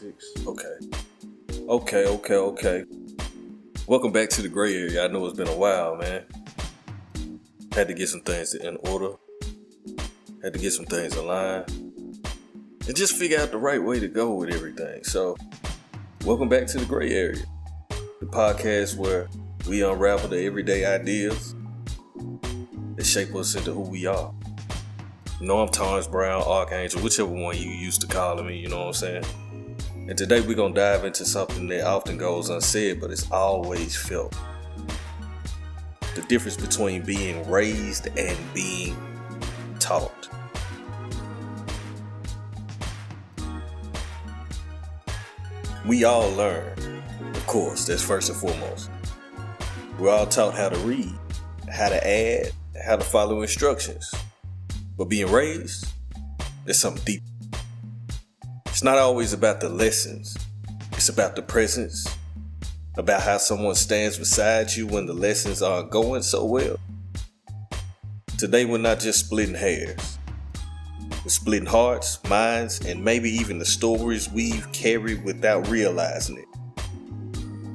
6. Okay. Welcome back to the Grae Area. I know it's been a while, man. Had to get some things in order. Had to get some things aligned. And just figure out the right way to go with everything. So, welcome back to the Grae Area. The podcast where we unravel the everyday ideas that shape us into who we are. You know, I'm Torrance Brown, Archangel, whichever one you used to calling me, you know what I'm saying? And today we're going to dive into something that often goes unsaid, but it's always felt. The difference between being raised and being taught. We all learn, of course, that's first and foremost. We're all taught how to read, how to add, how to follow instructions. But being raised, there's something deep. It's not always about the lessons. It's about the presence, about how someone stands beside you when the lessons aren't going so well. Today, we're not just splitting hairs. We're splitting hearts, minds, and maybe even the stories we've carried without realizing it.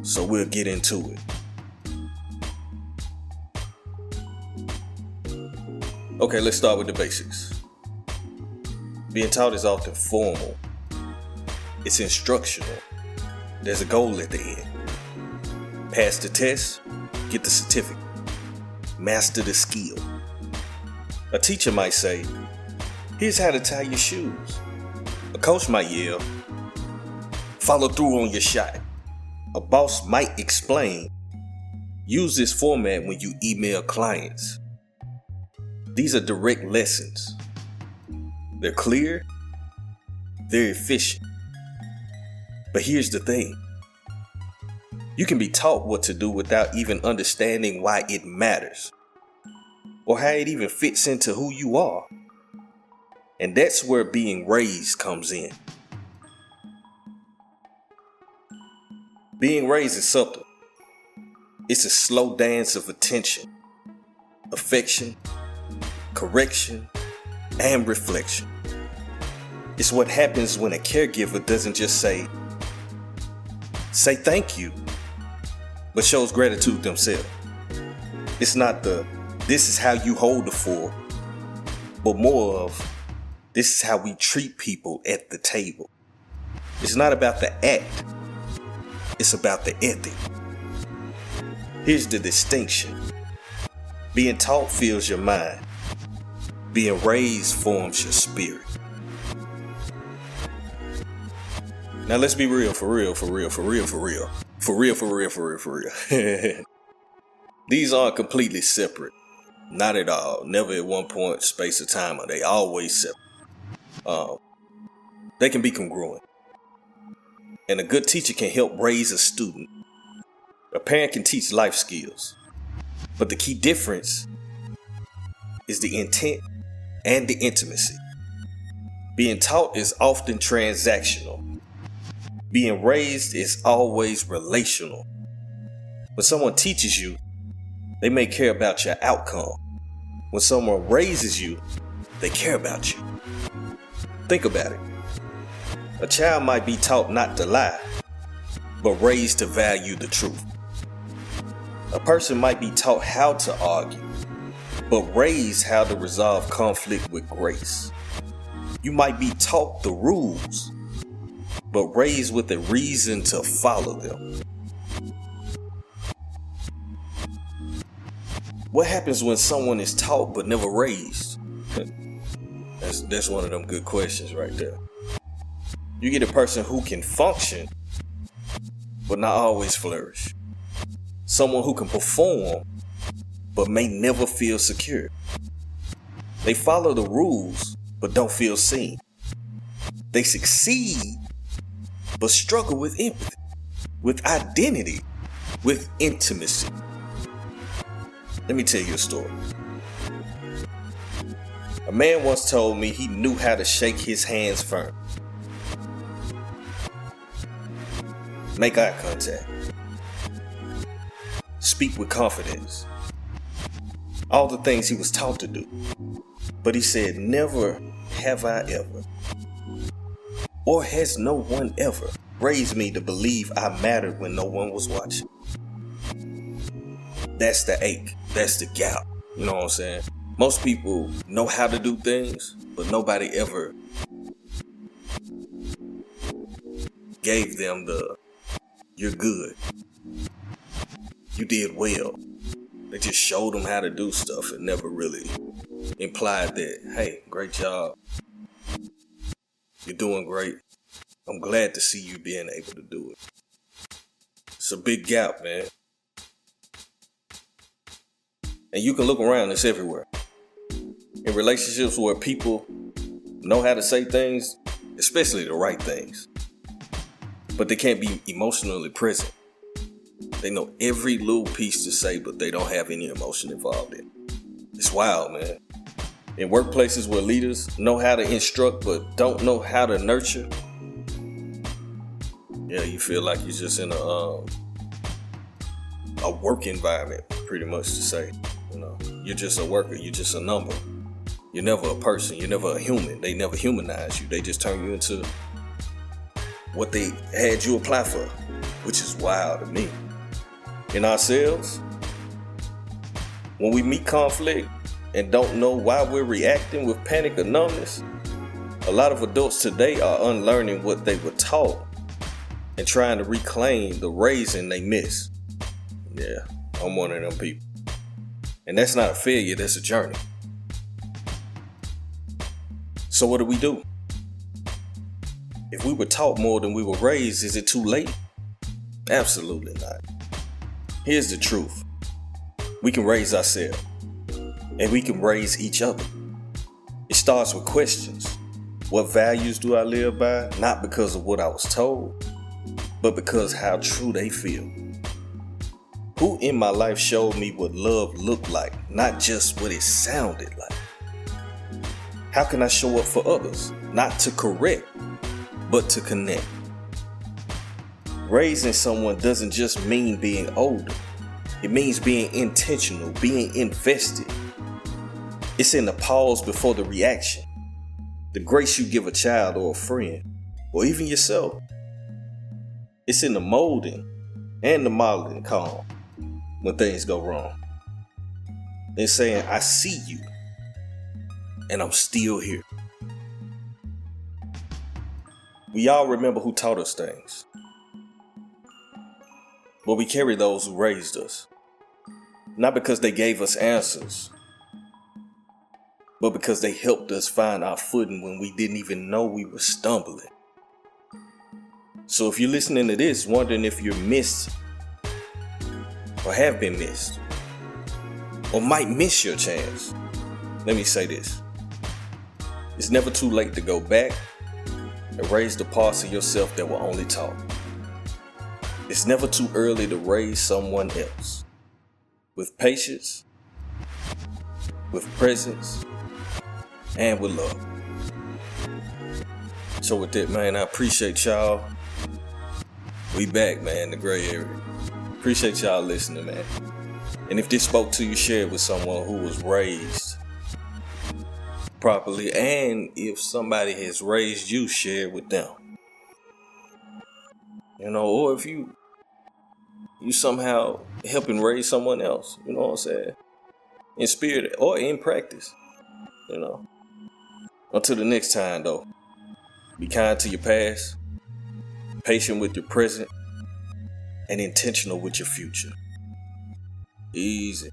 So we'll get into it. Okay, let's start with the basics. Being taught is often formal. It's instructional. There's a goal at the end. Pass the test, get the certificate. Master the skill. A teacher might say, here's how to tie your shoes. A coach might yell, follow through on your shot. A boss might explain, use this format when you email clients. These are direct lessons. They're clear, they're efficient. But here's the thing. You can be taught what to do without even understanding why it matters, or how it even fits into who you are. And that's where being raised comes in. Being raised is subtle. It's a slow dance of attention, affection, correction, and reflection. It's what happens when a caregiver doesn't just say thank you, but shows gratitude themselves. It's not this is how you hold the fort, but more of this is how we treat people at the table. It's not about the act, it's about the ethic. Here's the distinction. Being taught fills your mind. Being raised forms your spirit. Now let's be real, for real. These aren't completely separate. Not at all. Never at one point, space or time are they always separate. They can be congruent. And a good teacher can help raise a student. A parent can teach life skills. But the key difference is the intent and the intimacy. Being taught is often transactional. Being raised is always relational. When someone teaches you, they may care about your outcome. When someone raises you, they care about you. Think about it. A child might be taught not to lie, but raised to value the truth. A person might be taught how to argue, but raised how to resolve conflict with grace. You might be taught the rules, but raised with a reason to follow them. What happens when someone is taught but never raised? That's one of them good questions right there. You get a person who can function, but not always flourish. Someone who can perform, but may never feel secure. They follow the rules, but don't feel seen. They succeed, but struggle with empathy, with identity, with intimacy. Let me tell you a story. A man once told me he knew how to shake his hands firm. Make eye contact. Speak with confidence. All the things he was taught to do. But he said, never have I ever. Or has no one ever raised me to believe I mattered when no one was watching. That's the ache. That's the gap. You know what I'm saying? Most people know how to do things, but nobody ever gave them the, you're good, you did well. They just showed them how to do stuff and never really implied that, hey, great job. You're doing great. I'm glad to see you being able to do it. It's a big gap, man. And you can look around, it's everywhere. In relationships where people know how to say things, especially the right things, but they can't be emotionally present. They know every little piece to say, but they don't have any emotion involved in it. It's wild, man. In workplaces where leaders know how to instruct, but don't know how to nurture, yeah, you feel like you're just in a work environment, pretty much to say. You know, you're just a worker. You're just a number. You're never a person. You're never a human. They never humanize you. They just turn you into what they had you apply for, which is wild to me. In ourselves, when we meet conflict and don't know why we're reacting with panic or numbness, a lot of adults today are unlearning what they were taught and trying to reclaim the raising they missed. Yeah, I'm one of them people. And that's not a failure, that's a journey. So what do? If we were taught more than we were raised, is it too late? Absolutely not. Here's the truth. We can raise ourselves, and we can raise each other. It starts with questions. What values do I live by? Not because of what I was told, but because how true they feel. Who in my life showed me what love looked like, not just what it sounded like? How can I show up for others? Not to correct, but to connect. Raising someone doesn't just mean being older. It means being intentional, being invested. It's in the pause before the reaction. The grace you give a child or a friend, or even yourself. It's in the molding and the modeling calm when things go wrong. And saying, I see you, and I'm still here. We all remember who taught us things, but we carry those who raised us. Not because they gave us answers, but because they helped us find our footing when we didn't even know we were stumbling. So if you're listening to this, wondering if you're missed or have been missed or might miss your chance, let me say this. It's never too late to go back and raise the parts of yourself that were only taught. It's never too early to raise someone else with patience, with presence, and with love. So with that, man, I appreciate y'all. We back, man, the Grae Area. Appreciate y'all listening, man. And if this spoke to you, share it with someone who was raised properly. And if somebody has raised you, share it with them. You know, or if you somehow helping raise someone else, you know what I'm saying? In spirit or in practice, you know. Until the next time, though, be kind to your past, patient with your present, and intentional with your future. Easy.